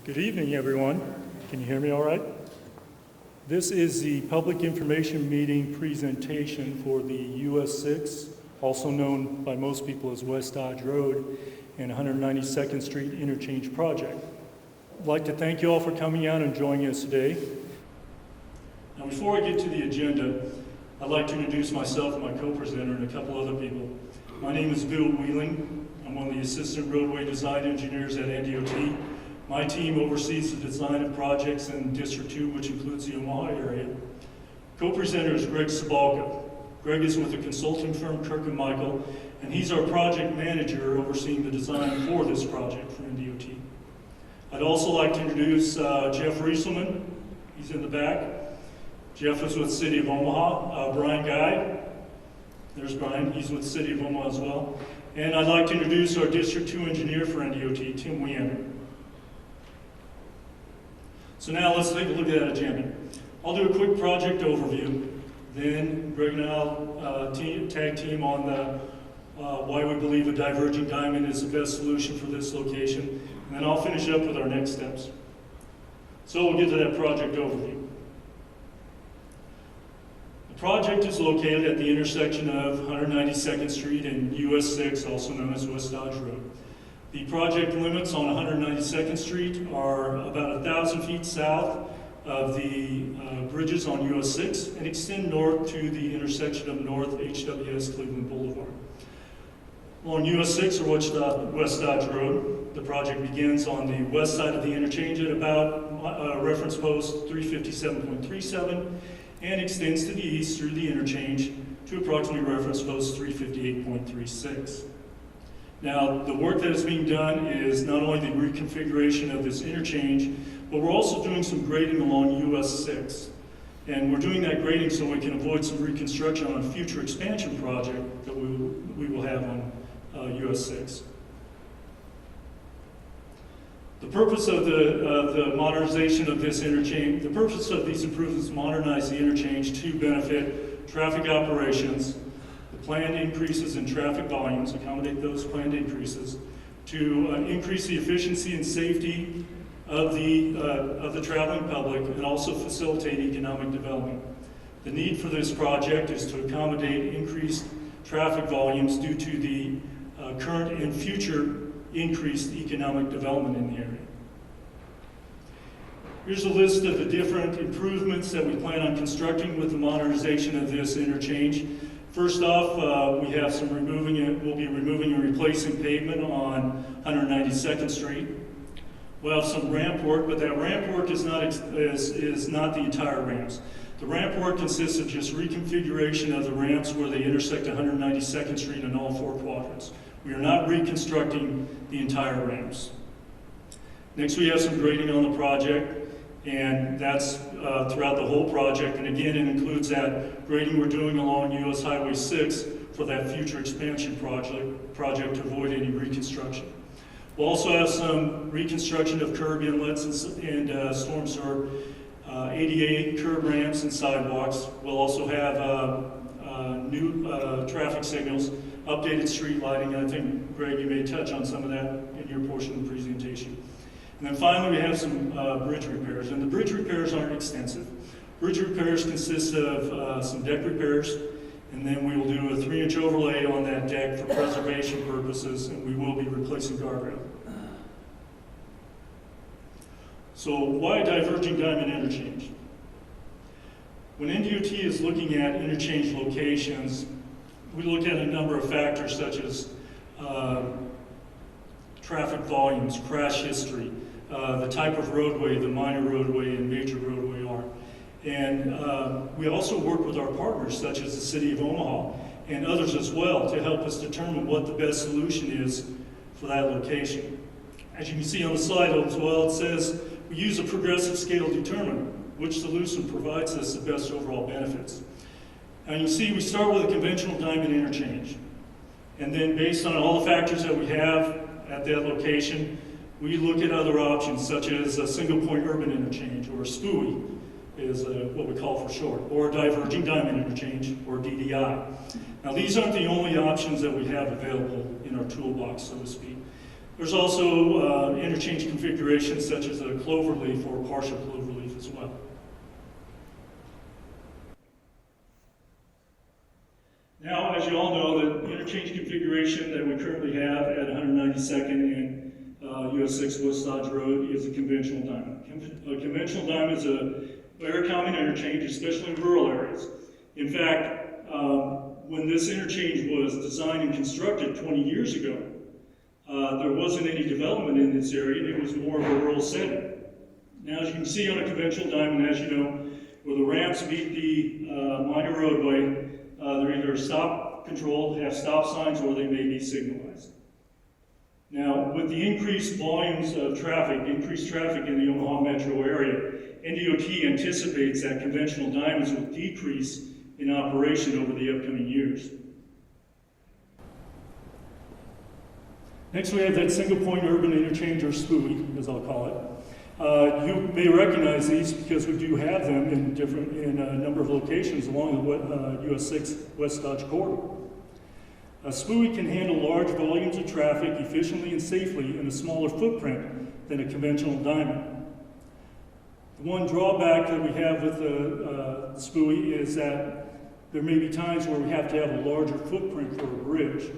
Good evening, everyone. Can you hear me all right? This is the public information meeting presentation for the US-6, also known by most people as West Dodge Road and 192nd Street Interchange project. I'd like to thank you all for coming out and joining us today. Now, before I get to the agenda, I'd like to introduce myself and my co-presenter and a couple other people. My name is Bill Wheeling. I'm one of the assistant roadway design engineers at NDOT. My team oversees the design of projects in District 2, which includes the Omaha area. Co-presenter is Greg Sabalka. Greg is with the consulting firm Kirk & Michael, and he's our project manager overseeing the design for this project for NDOT. I'd also like to introduce Jeff Rieselman. He's in the back. Jeff is with the City of Omaha. Brian Guy, there's Brian, he's with the City of Omaha as well. And I'd like to introduce our District 2 engineer for NDOT, Tim Weander. So now let's take a look at that agenda. I'll do a quick project overview. Then Greg and I'll tag team on the, why we believe a diverging diamond is the best solution for this location. And then I'll finish up with our next steps. So we'll get to that project overview. The project is located at the intersection of 192nd Street and US-6, also known as West Dodge Road. The project limits on 192nd Street are about 1,000 feet south of the bridges on US-6 and extend north to the intersection of North HWS Cleveland Boulevard. Along US-6 or West Dodge Road, the project begins on the west side of the interchange at about reference post 357.37 and extends to the east through the interchange to approximately reference post 358.36. Now, the work that is being done is not only the reconfiguration of this interchange, but we're also doing some grading along US-6. And we're doing that grading so we can avoid some reconstruction on a future expansion project that we will have on US-6. The purpose of the modernization of this interchange, the purpose of these improvements is to modernize the interchange to benefit traffic operations, planned increases in traffic volumes, accommodate those planned increases, to increase the efficiency and safety of the traveling public, and also facilitate economic development. The need for this project is to accommodate increased traffic volumes due to the current and future increased economic development in the area. Here's a list of the different improvements that we plan on constructing with the modernization of this interchange. First off, we have some we'll be removing and replacing pavement on 192nd Street. We'll have some ramp work, but that ramp work is not the entire ramps. The ramp work consists of just reconfiguration of the ramps where they intersect 192nd Street in all four quadrants. We are not reconstructing the entire ramps. Next, we have some grading on the project, and that's throughout the whole project. And again, it includes that grading we're doing along US Highway 6 for that future expansion project to avoid any reconstruction. We'll also have some reconstruction of curb inlets and storm sewer, ADA curb ramps and sidewalks. We'll also have new traffic signals, updated street lighting, and I think, Greg, you may touch on some of that in your portion of the presentation. And then finally, we have some bridge repairs, and the bridge repairs aren't extensive. Bridge repairs consist of some deck repairs, and then we will do a 3-inch overlay on that deck for preservation purposes, and we will be replacing guardrail. So why diverging diamond interchange? When NDOT is looking at interchange locations, we look at a number of factors such as traffic volumes, crash history, the type of roadway, the minor roadway and major roadway are. And we also work with our partners such as the City of Omaha and others as well to help us determine what the best solution is for that location. As you can see on the slide as well, it says we use a progressive scale to determine which solution provides us the best overall benefits. And you see we start with a conventional diamond interchange. And then based on all the factors that we have at that location, we look at other options such as a single point urban interchange, or a SPUI is what we call for short, or a diverging diamond interchange, or DDI. Now these aren't the only options that we have available in our toolbox, so to speak. There's also interchange configurations such as a cloverleaf or partial cloverleaf as well. Now, as you all know, the interchange configuration that we currently have at 192nd and US-6 West Dodge Road is a conventional diamond. A conventional diamond is a very common interchange, especially in rural areas. In fact, when this interchange was designed and constructed 20 years ago, there wasn't any development in this area, and it was more of a rural setting. Now, as you can see on a conventional diamond, as you know, where the ramps meet the minor roadway, they're either stop controlled, have stop signs, or they may be signalized. Now, with the increased volumes of traffic, increased traffic in the Omaha metro area, NDOT anticipates that conventional diamonds will decrease in operation over the upcoming years. Next, we have that single point urban interchange, or SPUI, as I'll call it. You may recognize these because we do have them in a number of locations along the US-6 West Dodge corridor. A SPUI can handle large volumes of traffic efficiently and safely in a smaller footprint than a conventional diamond. The one drawback that we have with the SPUI is that there may be times where we have to have a larger footprint for a bridge.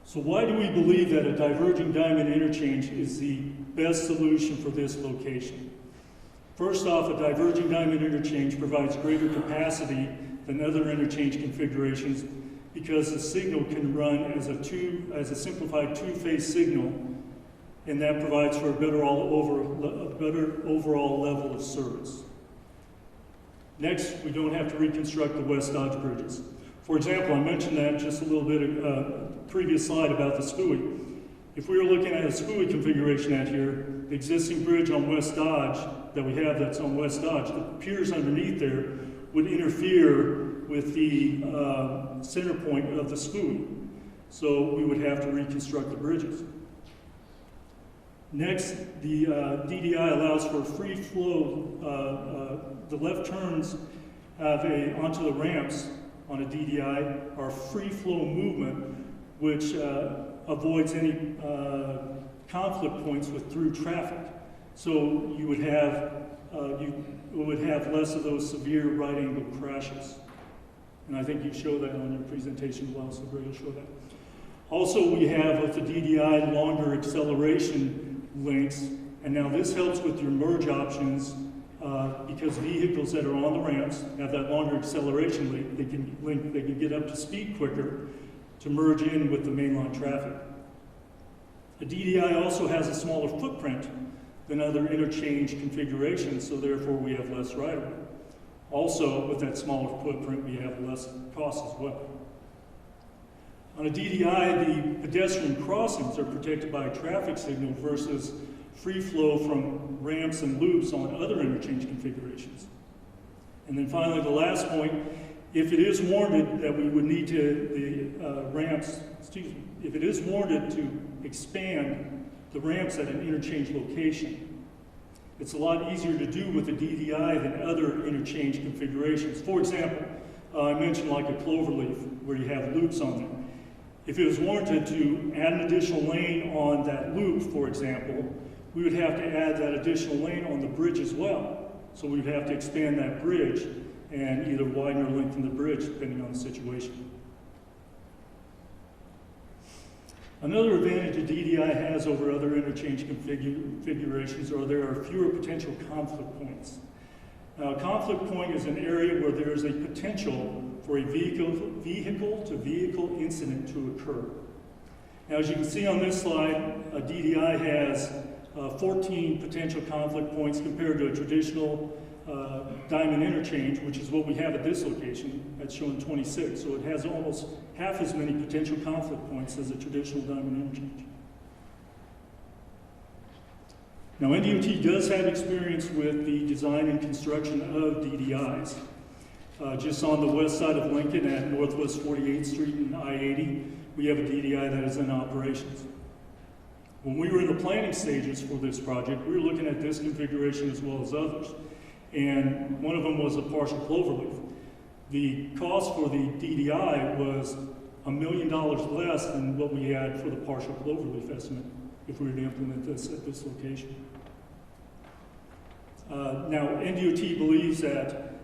So why do we believe that a diverging diamond interchange is the best solution for this location? First off, a diverging diamond interchange provides greater capacity than other interchange configurations because the signal can run as a simplified two-phase signal, and that provides for a better overall level of service. Next, we don't have to reconstruct the West Dodge bridges. For example, I mentioned that just a little bit previous slide about the SPUI. If we were looking at a SPUI configuration out here, the existing bridge on West Dodge that we have that's on West Dodge, the piers underneath there would interfere with the center point of the SPUI. So we would have to reconstruct the bridges. Next, the DDI allows for free flow. The left turns onto the ramps on a DDI are free flow movement, which avoids any conflict points with through traffic. So you would have less of those severe right angle crashes. And I think you show that on your presentation as well, so Greg will show that. Also, we have with the DDI longer acceleration lengths, and now this helps with your merge options because vehicles that are on the ramps have that longer acceleration link. They can get up to speed quicker to merge in with the mainline traffic. A DDI also has a smaller footprint than other interchange configurations, so therefore we have less right-of-way. Also, with that smaller footprint, we have less cost as well. On a DDI, the pedestrian crossings are protected by a traffic signal versus free flow from ramps and loops on other interchange configurations. And then finally, the last point, if it is warranted that we would need if it is warranted to expand the ramps at an interchange location, it's a lot easier to do with a DDI than other interchange configurations. For example, I mentioned like a cloverleaf where you have loops on them. If it was warranted to add an additional lane on that loop, for example, we would have to add that additional lane on the bridge as well. So we'd have to expand that bridge and either widen or lengthen the bridge depending on the situation. Another advantage a DDI has over other interchange configurations are there are fewer potential conflict points. Now, a conflict point is an area where there is a potential for a vehicle-to-vehicle incident to occur. Now, as you can see on this slide, a DDI has 14 potential conflict points compared to a traditional diamond interchange, which is what we have at this location. That's showing 26. So it has almost half as many potential conflict points as a traditional diamond interchange. Now, NDOT does have experience with the design and construction of DDIs. Just on the west side of Lincoln at Northwest 48th Street and I-80, we have a DDI that is in operations. When we were in the planning stages for this project, we were looking at this configuration as well as others. And one of them was a partial cloverleaf. The cost for the DDI was $1 million less than what we had for the partial cloverleaf estimate if we were to implement this at this location. Now, NDOT believes that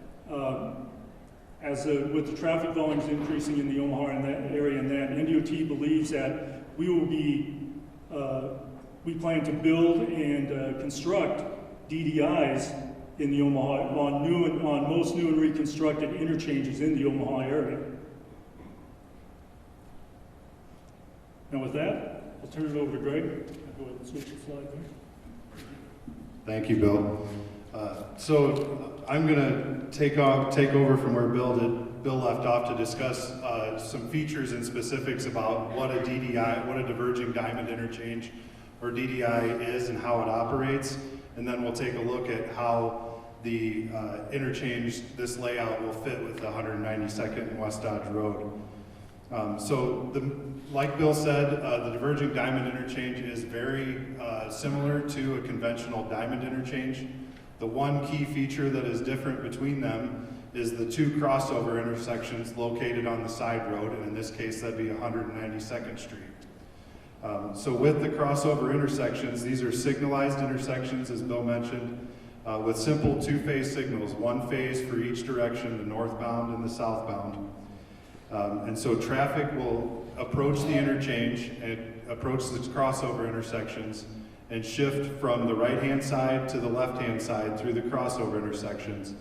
with the traffic volumes increasing in the Omaha and that area and that, NDOT believes that we will be, we plan to build and construct DDIs in the Omaha on most new and reconstructed interchanges in the Omaha area. Now with that, I'll turn it over to Greg. I'll go ahead and switch the slide there. Thank you, Bill. So I'm going to take over from where Bill left off to discuss some features and specifics about what a DDI, what a diverging diamond interchange or DDI is and how it operates. And then we'll take a look at how the interchange, this layout will fit with the 192nd and West Dodge Road. Like Bill said, the diverging diamond interchange is very similar to a conventional diamond interchange. The one key feature that is different between them is the two crossover intersections located on the side road, and in this case that'd be 192nd Street. So with the crossover intersections, these are signalized intersections, as Bill mentioned, with simple two-phase signals, one phase for each direction, the northbound and the southbound. And so traffic will approach the interchange and approach the crossover intersections and shift from the right-hand side to the left-hand side through the crossover intersections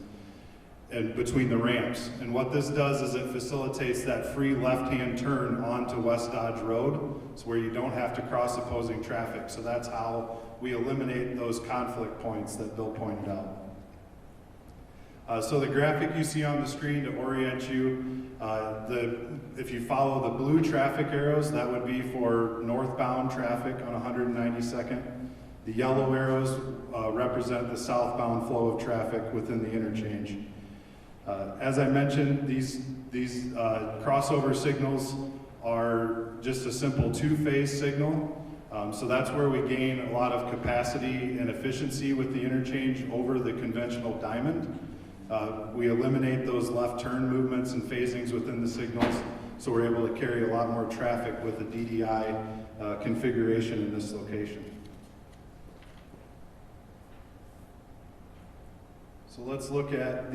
and between the ramps. And what this does is it facilitates that free left-hand turn onto West Dodge Road, so where you don't have to cross opposing traffic. So that's how we eliminate those conflict points that Bill pointed out. So the graphic you see on the screen to orient you, if you follow the blue traffic arrows, that would be for northbound traffic on 192nd. The yellow arrows represent the southbound flow of traffic within the interchange. As I mentioned, these crossover signals are just a simple two-phase signal. So that's where we gain a lot of capacity and efficiency with the interchange over the conventional diamond. We eliminate those left turn movements and phasings within the signals, so we're able to carry a lot more traffic with the DDI configuration in this location. So let's look at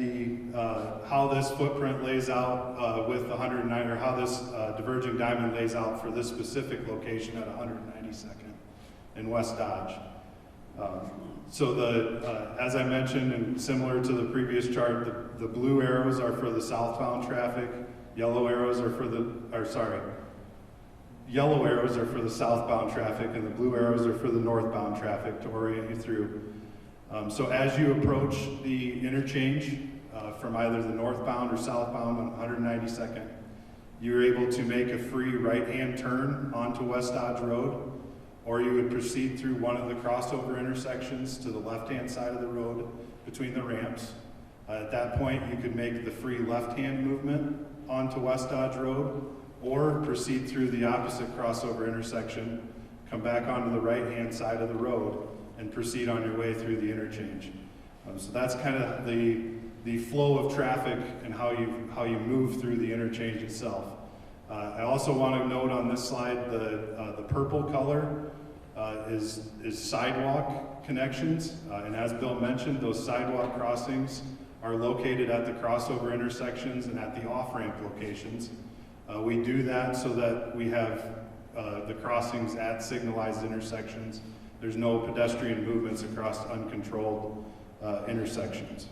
how this footprint lays out with the 109, or how this diverging diamond lays out for this specific location at 192nd in West Dodge. As I mentioned, and similar to the previous chart, the blue arrows are for the southbound traffic, yellow arrows are for the southbound traffic, and the blue arrows are for the northbound traffic to orient you through. So as you approach the interchange from either the northbound or southbound on 192nd, you're able to make a free right-hand turn onto West Dodge Road, or you would proceed through one of the crossover intersections to the left-hand side of the road between the ramps. At that point, you could make the free left-hand movement onto West Dodge Road, or proceed through the opposite crossover intersection, come back onto the right-hand side of the road, and proceed on your way through the interchange. So that's kind of the flow of traffic and how you move through the interchange itself. I also want to note on this slide the purple color is sidewalk connections, and as Bill mentioned, those sidewalk crossings are located at the crossover intersections and at the off-ramp locations. We do that so that we have the crossings at signalized intersections. There's no pedestrian movements across uncontrolled intersections.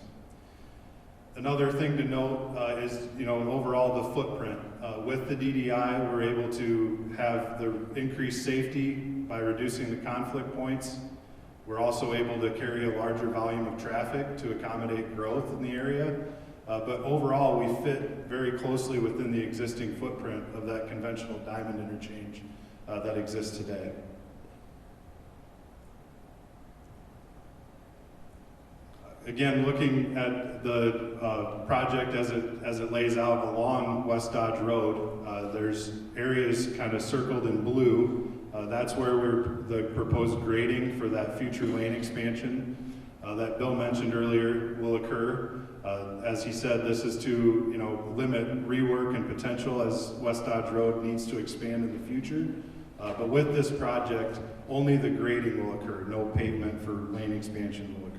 Another thing to note is, overall the footprint. With the DDI, we're able to have the increased safety by reducing the conflict points. We're also able to carry a larger volume of traffic to accommodate growth in the area. But overall, we fit very closely within the existing footprint of that conventional diamond interchange that exists today. Again, looking at the project as it lays out along West Dodge Road, there's areas kind of circled in blue. That's where the proposed grading for that future lane expansion that Bill mentioned earlier will occur. As he said, this is to limit rework and potential as West Dodge Road needs to expand in the future. But with this project, only the grading will occur, no pavement for lane expansion will occur.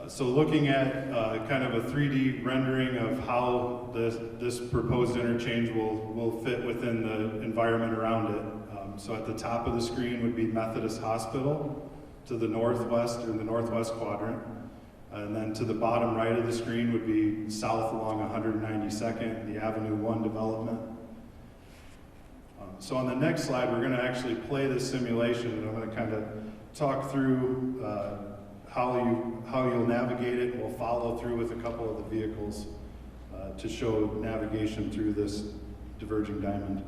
So looking at kind of a 3D rendering of how this proposed interchange will fit within the environment around it. So at the top of the screen would be Methodist Hospital to the northwest, or the northwest quadrant. And then to the bottom right of the screen would be south along 192nd, the Avenue 1 development. So on the next slide, we're going to actually play this simulation, and I'm going to kind of talk through how you'll navigate it, and we'll follow through with a couple of the vehicles to show navigation through this diverging diamond.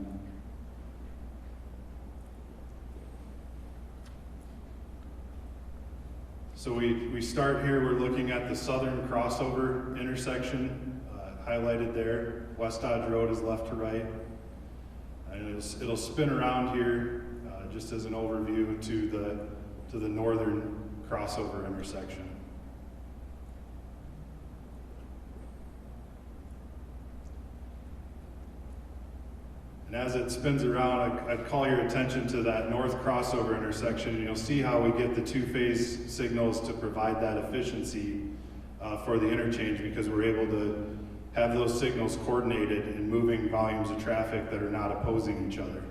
So we start here, we're looking at the southern crossover intersection, highlighted there. West Dodge Road is left to right. And it'll spin around here, just as an overview to the northern crossover intersection. And as it spins around, I'd call your attention to that north crossover intersection, and you'll see how we get the two-phase signals to provide that efficiency for the interchange, because we're able to have those signals coordinated and moving volumes of traffic that are not opposing each other.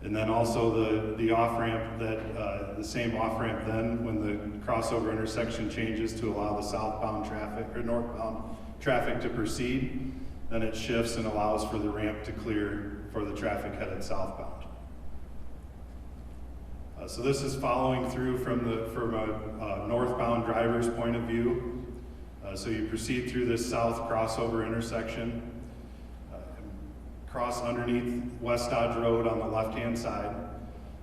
And then also the off-ramp, the same off-ramp then when the crossover intersection changes to allow the southbound traffic or northbound traffic to proceed, then it shifts and allows for the ramp to clear for the traffic headed southbound. So this is following through from a northbound driver's point of view. So you proceed through this south crossover intersection, cross underneath West Dodge Road on the left-hand side.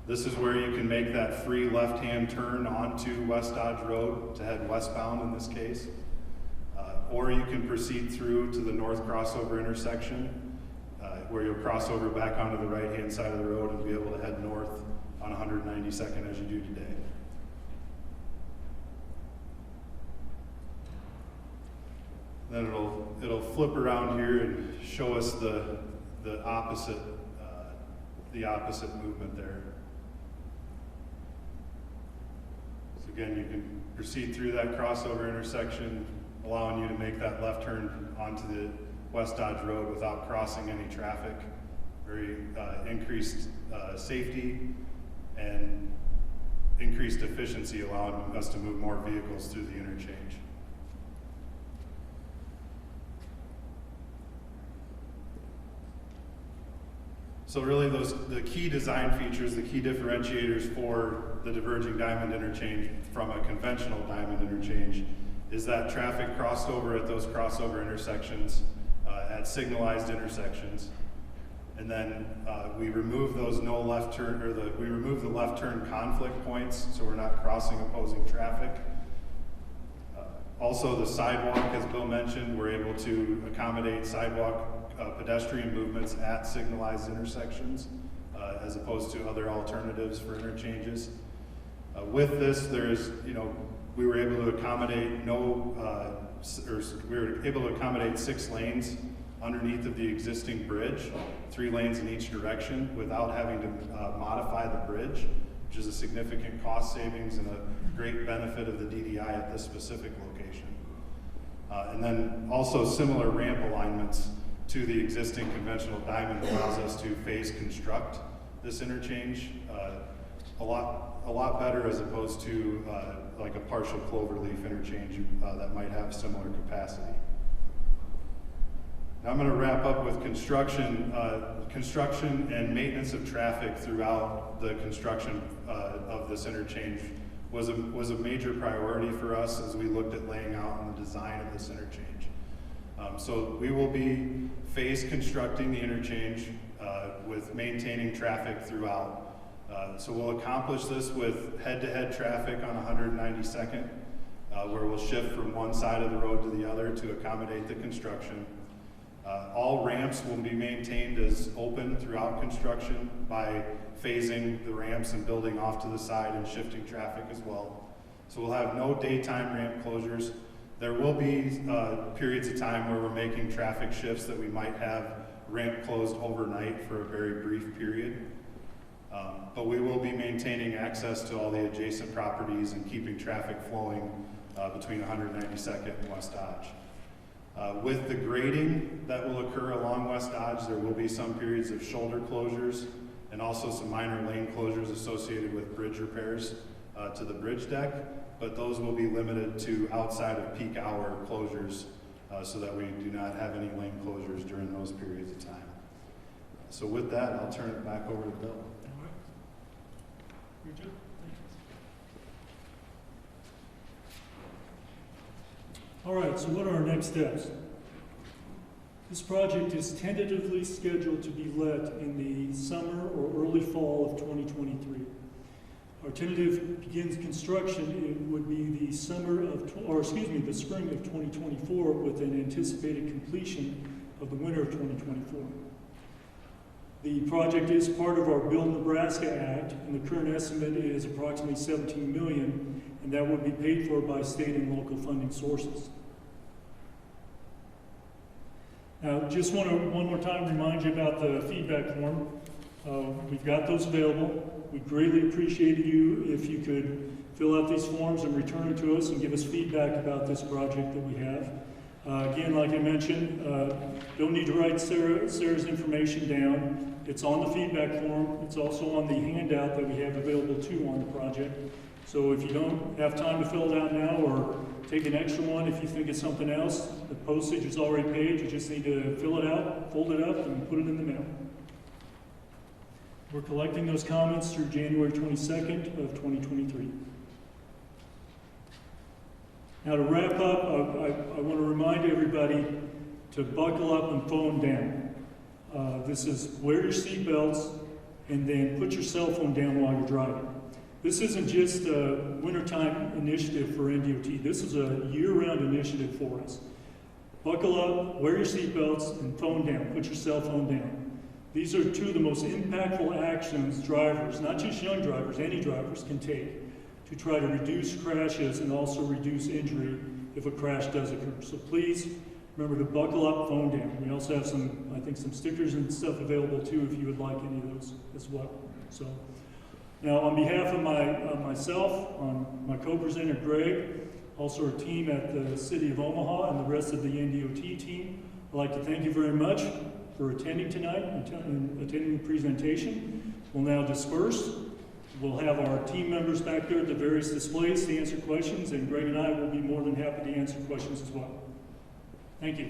This is where you can make that free left-hand turn onto West Dodge Road to head westbound in this case. Or you can proceed through to the north crossover intersection, where you'll cross over back onto the right-hand side of the road and be able to head north on 192nd as you do today. Then it'll flip around here and show us the opposite movement there. So again, you can proceed through that crossover intersection, allowing you to make that left turn onto the West Dodge Road without crossing any traffic. Very increased safety and increased efficiency, allowing us to move more vehicles through the interchange. So really the key design features, the key differentiators for the diverging diamond interchange from a conventional diamond interchange is that traffic crossed over at those crossover intersections, at signalized intersections. And then we remove those no left turn, we remove the left turn conflict points, so we're not crossing opposing traffic. Also the sidewalk, as Bill mentioned, we're able to accommodate sidewalk pedestrian movements at signalized intersections, as opposed to other alternatives for interchanges. With this, we were able to accommodate we were able to accommodate 6 lanes underneath of the existing bridge, 3 lanes in each direction, without having to modify the bridge, which is a significant cost savings and a great benefit of the DDI at this specific location. And then also similar ramp alignments to the existing conventional diamond allows us to phase construct this interchange a lot better, as opposed to like a partial cloverleaf interchange that might have similar capacity. Now I'm going to wrap up with construction and maintenance of traffic throughout the construction of this interchange was a major priority for us as we looked at laying out the design of this interchange. So we will be phase constructing the interchange with maintaining traffic throughout. So we'll accomplish this with head-to-head traffic on 192nd, where we'll shift from one side of the road to the other to accommodate the construction. All ramps will be maintained as open throughout construction by phasing the ramps and building off to the side and shifting traffic as well. So we'll have no daytime ramp closures. There will be periods of time where we're making traffic shifts that we might have ramp closed overnight for a very brief period. But we will be maintaining access to all the adjacent properties and keeping traffic flowing between 192nd and West Dodge. With the grading that will occur along West Dodge, there will be some periods of shoulder closures and also some minor lane closures associated with bridge repairs to the bridge deck, but those will be limited to outside of peak hour closures so that we do not have any lane closures during those periods of time. So with that, I'll turn it back over to Bill. All right. Richard? All right, so what are our next steps? This project is tentatively scheduled to be let in the summer or early fall of 2023. Our tentative begins construction, it would be the spring of 2024 with an anticipated completion of the winter of 2024. The project is part of our Build Nebraska Act, and the current estimate is approximately $17 million, and that would be paid for by state and local funding sources. Now, just want to one more time remind you about the feedback form. We've got those available. We greatly appreciate you if you could fill out these forms and return it to us and give us feedback about this project that we have. Again, like I mentioned, don't need to write Sarah's information down. It's on the feedback form. It's also on the handout that we have available too on the project. So if you don't have time to fill it out now, or take an extra one if you think it's something else, the postage is already paid. You just need to fill it out, fold it up, and put it in the mail. We're collecting those comments through January 22nd of 2023. Now to wrap up, I want to remind everybody to buckle up and phone down. This is wear your seatbelts and then put your cell phone down while you're driving. This isn't just a wintertime initiative for NDOT. This is a year-round initiative for us. Buckle up, wear your seatbelts, and phone down. Put your cell phone down. These are two of the most impactful actions drivers, not just young drivers, any drivers can take to try to reduce crashes and also reduce injury if a crash does occur. So please remember to buckle up, phone down. We also have some, I think, some stickers and stuff available too if you would like any of those as well. So. Now, on behalf of myself, my co-presenter Greg, also our team at the City of Omaha and the rest of the NDOT team, I'd like to thank you very much for attending tonight and attending the presentation. We'll now disperse. We'll have our team members back there at the various displays to answer questions, and Greg and I will be more than happy to answer questions as well. Thank you.